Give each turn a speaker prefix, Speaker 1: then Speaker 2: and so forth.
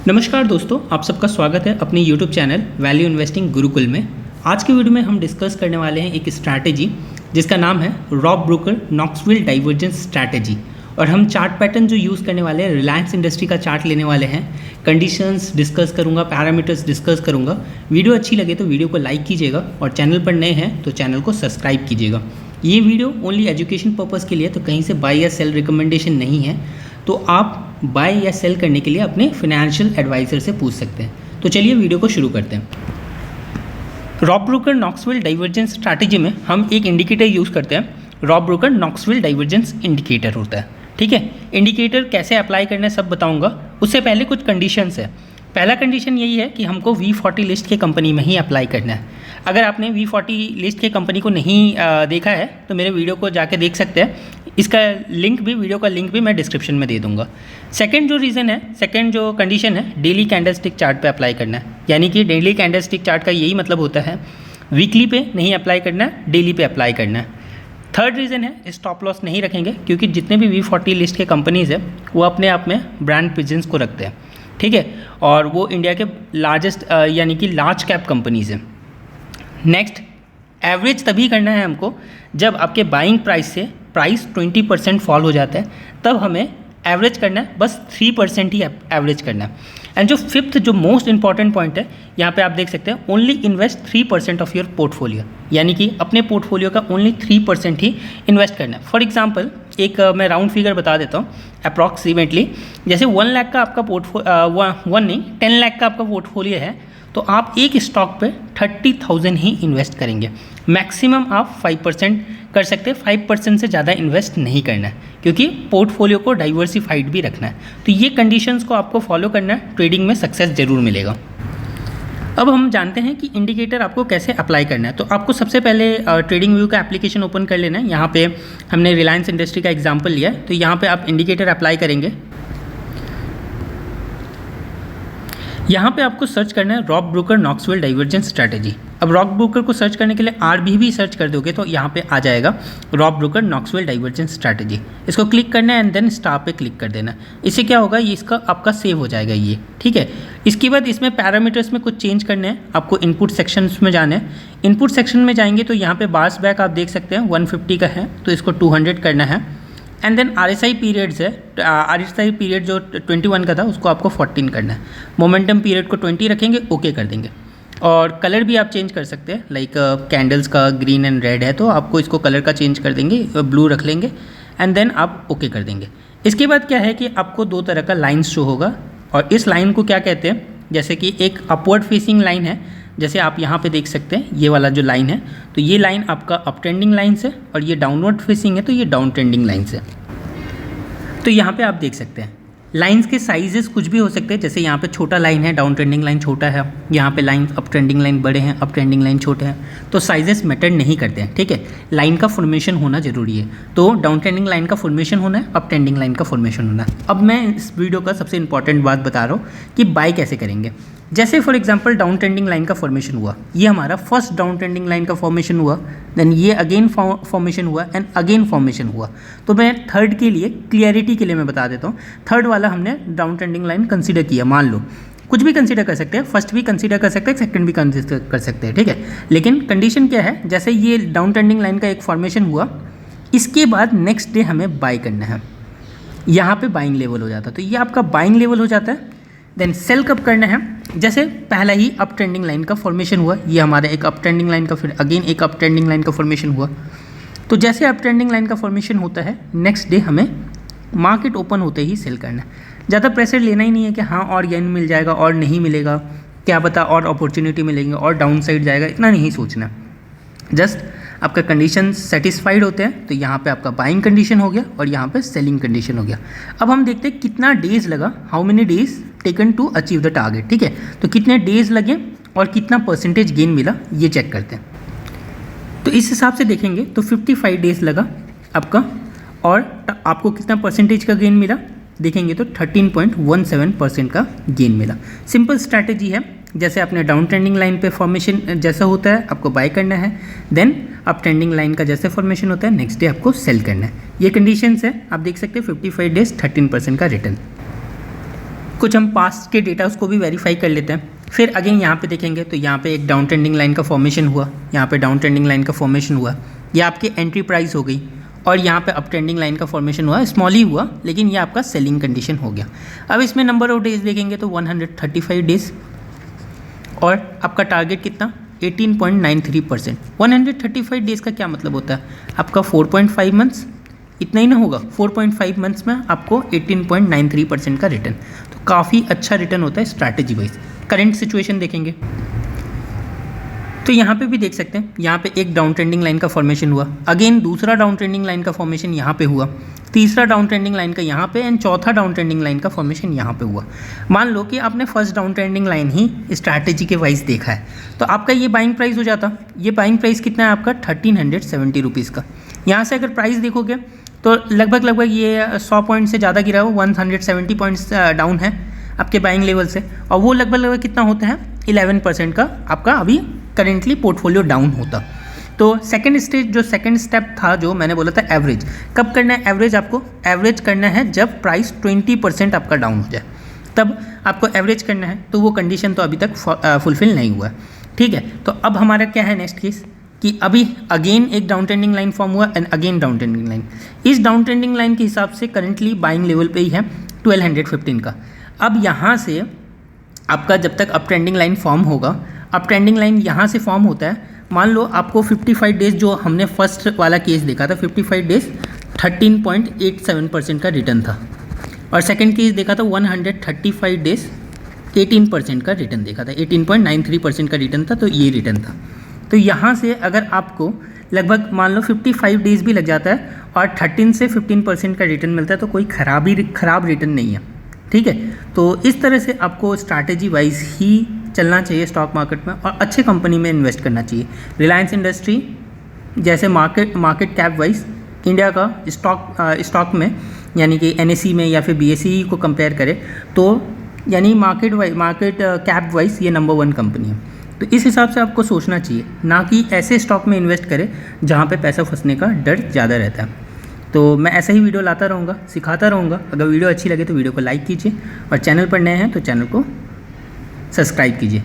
Speaker 1: नमस्कार दोस्तों, आप सबका स्वागत है अपने YouTube channel value investing Gurukul में। आज के वीडियो में हम डिस्कस करने वाले हैं एक स्ट्रैटेजी जिसका नाम है Rob Broker Knoxville divergence strategy. और हम चार्ट पैटर्न जो यूज़ करने वाले हैं, रिलायंस इंडस्ट्री का चार्ट लेने वाले हैं। कंडीशंस डिस्कस करूंगा, पैरामीटर्स डिस्कस करूंगा। वीडियो अच्छी लगे तो वीडियो को लाइक कीजिएगा और चैनल पर नए हैं तो चैनल को सब्सक्राइब कीजिएगा। ये वीडियो ओनली एजुकेशन पर्पज़ के लिए, तो कहीं से बाय या सेल रिकमेंडेशन नहीं है। तो आप बाय या सेल करने के लिए अपने फाइनेंशियल एडवाइज़र से पूछ सकते हैं। तो चलिए वीडियो को शुरू करते हैं। Rob Broker Knoxville divergence strategy में हम एक इंडिकेटर यूज़ करते हैं। Rob Broker Knoxville divergence indicator होता है, ठीक है। इंडिकेटर कैसे अप्लाई करना है सब बताऊंगा। उससे पहले कुछ कंडीशंस है। पहला कंडीशन यही है कि हमको V40 लिस्ट के कंपनी में ही अप्लाई करना है। अगर आपने V40 लिस्ट के कंपनी को नहीं देखा है तो मेरे वीडियो को जाके देख सकते हैं। इसका लिंक भी, वीडियो का लिंक भी मैं डिस्क्रिप्शन में दे दूंगा। सेकंड जो कंडीशन है, डेली कैंडलस्टिक चार्ट पे अप्लाई करना है। यानी कि डेली कैंडलस्टिक चार्ट का यही मतलब होता है, वीकली पे नहीं अप्लाई करना है, डेली पे अप्लाई करना है। थर्ड रीज़न है, स्टॉप लॉस नहीं रखेंगे, क्योंकि जितने भी V40 लिस्ट के कंपनीज़ है वो अपने आप में ब्रांड प्रेजेंस को रखते हैं, ठीक है। और वो इंडिया के लार्जेस्ट यानी कि लार्ज कैप कंपनीज़ हैं। नेक्स्ट, एवरेज तभी करना है हमको जब आपके बाइंग प्राइस से प्राइस 20% फॉल हो जाता है, तब हमें एवरेज करना है। बस 3% ही एवरेज करना है। एंड जो फिफ्थ, जो मोस्ट इंपॉर्टेंट पॉइंट है, यहाँ पे आप देख सकते हैं, only invest 3% of your portfolio. यानी कि अपने पोर्टफोलियो का ओनली 3% ही इन्वेस्ट करना है। फॉर एग्जांपल एक मैं राउंड फिगर बता देता हूँ। अप्रॉक्सीमेटली जैसे 1 लाख का आपका पोर्टफोलियो, 10 लाख का आपका पोर्टफोलियो है, तो आप एक स्टॉक पे 30,000 ही इन्वेस्ट करेंगे। मैक्सिमम आप 5% कर सकते हैं। 5% से ज़्यादा इन्वेस्ट नहीं करना है, क्योंकि पोर्टफोलियो को डाइवर्सिफाइड भी रखना है। तो ये कंडीशंस को आपको फॉलो करना है, ट्रेडिंग में सक्सेस ज़रूर मिलेगा। अब हम जानते हैं कि इंडिकेटर आपको कैसे अप्लाई करना है। तो आपको सबसे पहले ट्रेडिंग व्यू का एप्लीकेशन ओपन कर लेना है। यहाँ पे हमने रिलायंस इंडस्ट्री का एग्जाम्पल लिया है, तो यहाँ पर आप इंडिकेटर अप्लाई करेंगे। यहाँ पे आपको सर्च करना है Rob Broker Knoxville divergence strategy. अब रॉब ब्रोकर को सर्च करने के लिए RB भी सर्च कर दोगे तो यहाँ पे आ जाएगा Rob Broker Knoxville divergence strategy. इसको क्लिक करना है एंड देन स्टार पे क्लिक कर देना। इससे क्या होगा, ये इसका आपका सेव हो जाएगा ये, ठीक है। इसके बाद इसमें पैरामीटर्स में कुछ चेंज करने हैं। आपको इनपुट सेक्शन में जाना है। इनपुट सेक्शन में जाएंगे तो यहाँ पर बार्स बैक आप देख सकते हैं 150 का है, तो इसको 200 करना है। एंड देन RSI पीरियड्स है। RSI पीरियड जो 21 का था उसको आपको 14 करना है। मोमेंटम पीरियड को 20 रखेंगे, ओके कर देंगे। और कलर भी आप चेंज कर सकते हैं, लाइक कैंडल्स का ग्रीन एंड रेड है तो आपको इसको कलर का चेंज कर देंगे, ब्लू रख लेंगे एंड देन आप ओके कर देंगे। इसके बाद क्या है कि आपको 2 तरह का लाइन्स शो होगा, और इस लाइन को क्या कहते हैं, जैसे कि एक अपवर्ड फेसिंग लाइन है, जैसे आप यहाँ पे देख सकते हैं ये वाला जो लाइन है, तो ये लाइन आपका अप ट्रेंडिंग लाइन है, और ये डाउनवर्ड फेसिंग है तो ये डाउन ट्रेंडिंग लाइन है। तो यहाँ पे आप देख सकते हैं लाइंस के साइजेस कुछ भी हो सकते हैं। जैसे यहाँ पे छोटा लाइन है, डाउन ट्रेंडिंग लाइन छोटा है। यहाँ पे लाइन अप ट्रेंडिंग लाइन बड़े हैं, अप ट्रेंडिंग लाइन छोटे हैं। तो साइजेस मैटर नहीं करते हैं, ठीक है। लाइन का फॉर्मेशन होना जरूरी है। तो डाउन ट्रेंडिंग लाइन का फॉर्मेशन होना है, अप ट्रेंडिंग लाइन का फॉर्मेशन होना है। अब मैं इस वीडियो का सबसे इंपॉर्टेंट बात बता रहा हूँ कि बाय कैसे करेंगे। जैसे for example down trending line का फॉर्मेशन हुआ, ये हमारा फर्स्ट डाउन ट्रेंडिंग लाइन का फॉर्मेशन हुआ, देन ये अगेन फॉर्मेशन हुआ एंड अगेन फॉर्मेशन हुआ। तो मैं थर्ड के लिए, क्लियरिटी के लिए मैं बता देता हूँ, थर्ड वाला हमने डाउन ट्रेंडिंग लाइन कंसीडर किया। मान लो कुछ भी कंसीडर कर सकते हैं, फर्स्ट भी कंसीडर कर सकते हैं, सेकंड भी कंसीडर कर सकते हैं, ठीक है। लेकिन कंडीशन क्या है, जैसे ये डाउन ट्रेंडिंग लाइन का एक फॉर्मेशन हुआ, इसके बाद नेक्स्ट डे हमें बाय करना है। यहाँ पे बाइंग लेवल हो जाता है, तो ये आपका बाइंग लेवल हो जाता है। देन सेल कब करना है, जैसे पहला ही अप ट्रेंडिंग लाइन का फॉर्मेशन हुआ, ये हमारा एक अप ट्रेंडिंग लाइन का, फिर अगेन एक अप ट्रेंडिंग लाइन का फॉर्मेशन हुआ। तो जैसे अप ट्रेंडिंग लाइन का फॉर्मेशन होता है, नेक्स्ट डे हमें मार्केट ओपन होते ही सेल करना है। ज़्यादा प्रेशर लेना ही नहीं है कि हाँ और गेन मिल जाएगा और नहीं मिलेगा, क्या पता और अपॉर्चुनिटी मिलेंगे और डाउन साइड जाएगा, इतना नहीं सोचना। जस्ट आपका कंडीशन सेटिस्फाइड होते हैं तो यहाँ पे आपका बाइंग कंडीशन हो गया और यहाँ पे सेलिंग कंडीशन हो गया। अब हम देखते हैं कितना डेज लगा, how many days taken to achieve the target, ठीक है। तो कितने डेज लगे और कितना परसेंटेज गेन मिला ये चेक करते हैं। तो इस हिसाब से देखेंगे तो 55 डेज लगा आपका, और आपको कितना परसेंटेज का गेन मिला देखेंगे तो 13.17% का गेन मिला। सिंपल स्ट्रैटेजी है। जैसे अपने डाउन ट्रेंडिंग लाइन पे फॉर्मेशन जैसा होता है आपको बाय करना है, देन अप ट्रेंडिंग लाइन का जैसे फॉर्मेशन होता है नेक्स्ट डे आपको सेल करना है। ये कंडीशंस है, आप देख सकते हैं 55 डेज 13% का रिटर्न। कुछ हम पास्ट के डेटा उसको भी वेरीफाई कर लेते हैं। फिर अगेन यहाँ पे देखेंगे तो यहाँ पे एक डाउन ट्रेंडिंग लाइन का फॉर्मेशन हुआ, यहाँ पे डाउन ट्रेंडिंग लाइन का फॉर्मेशन हुआ, ये आपकी एंट्री प्राइस हो गई, और यहाँ पे अप ट्रेंडिंग लाइन का फॉर्मेशन हुआ, स्मॉल ही हुआ लेकिन ये आपका सेलिंग कंडीशन हो गया। अब इसमें नंबर ऑफ डेज देखेंगे तो 135 डेज, और आपका टारगेट कितना 18.93%। 135 डेज़ का क्या मतलब होता है, आपका 4.5 मंथ्स, इतना ही ना होगा, 4.5 मंथ्स में आपको 18.93% का रिटर्न, तो काफ़ी अच्छा रिटर्न होता है स्ट्रैटेजी वाइज। करंट सिचुएशन देखेंगे तो यहाँ पे भी देख सकते हैं, यहाँ पे एक डाउन ट्रेंडिंग लाइन का फॉर्मेशन हुआ, अगेन दूसरा डाउन ट्रेंडिंग लाइन का फॉर्मेशन यहाँ पे हुआ, तीसरा डाउन ट्रेंडिंग लाइन का यहाँ पे, एंड चौथा डाउन ट्रेंडिंग लाइन का फॉर्मेशन यहाँ पे हुआ। मान लो कि आपने फर्स्ट डाउन ट्रेंडिंग लाइन ही स्ट्रैटेजी के वाइज देखा है, तो आपका ये बाइंग प्राइस हो जाता, ये बाइंग प्राइस कितना है आपका 1370 रुपीज़ का। यहाँ से अगर प्राइस देखोगे तो लगभग ये 100 पॉइंट से ज़्यादा गिरा हो, 170 पॉइंट्स डाउन है आपके बाइंग लेवल से, और वो लगभग कितना होता है 11% का आपका अभी करेंटली पोर्टफोलियो डाउन होता। तो सेकंड स्टेप था जो मैंने बोला था एवरेज, कब करना है एवरेज, आपको एवरेज करना है जब प्राइस 20% आपका डाउन हो जाए, तब आपको एवरेज करना है। तो वो कंडीशन तो अभी तक फुलफिल नहीं हुआ है, ठीक है। तो अब हमारा क्या है नेक्स्ट केस कि अभी अगेन एक डाउन ट्रेंडिंग लाइन फॉर्म हुआ and again down trending line, इस डाउन ट्रेंडिंग लाइन के हिसाब से करेंटली बाइंग लेवल पे ही है 1215 का। अब यहाँ से आपका जब तक अप ट्रेंडिंग लाइन फॉर्म होगा, अप ट्रेंडिंग लाइन यहाँ से फॉर्म होता है, मान लो आपको 55 डेज़ जो हमने फर्स्ट वाला केस देखा था 55 डेज़ 13.87% का रिटर्न था, और सेकंड केस देखा था 135 डेज़ 18% का रिटर्न देखा था, 18.93% का रिटर्न था, तो ये रिटर्न था। तो यहाँ से अगर आपको लगभग मान लो 55 डेज़ भी लग जाता है और 13 से 15% का रिटर्न मिलता है, तो कोई ख़राब रिटर्न नहीं है, ठीक है। तो इस तरह से आपको स्ट्रैटेजी वाइज ही चलना चाहिए स्टॉक मार्केट में, और अच्छे कंपनी में इन्वेस्ट करना चाहिए। रिलायंस इंडस्ट्री जैसे मार्केट कैप वाइज इंडिया का स्टॉक में यानी कि NSE में या फिर BSE को कंपेयर करें तो यानी मार्केट कैप वाइज ये नंबर 1 कंपनी है। तो इस हिसाब से आपको सोचना चाहिए, ना कि ऐसे स्टॉक में इन्वेस्ट करें जहाँ पे पैसा फंसने का डर ज़्यादा रहता है। तो मैं ऐसा ही वीडियो लाता रहूँगा, सिखाता रहूँगा। अगर वीडियो अच्छी लगे तो वीडियो को लाइक कीजिए, और चैनल पर नए हैं तो चैनल को सब्सक्राइब कीजिए।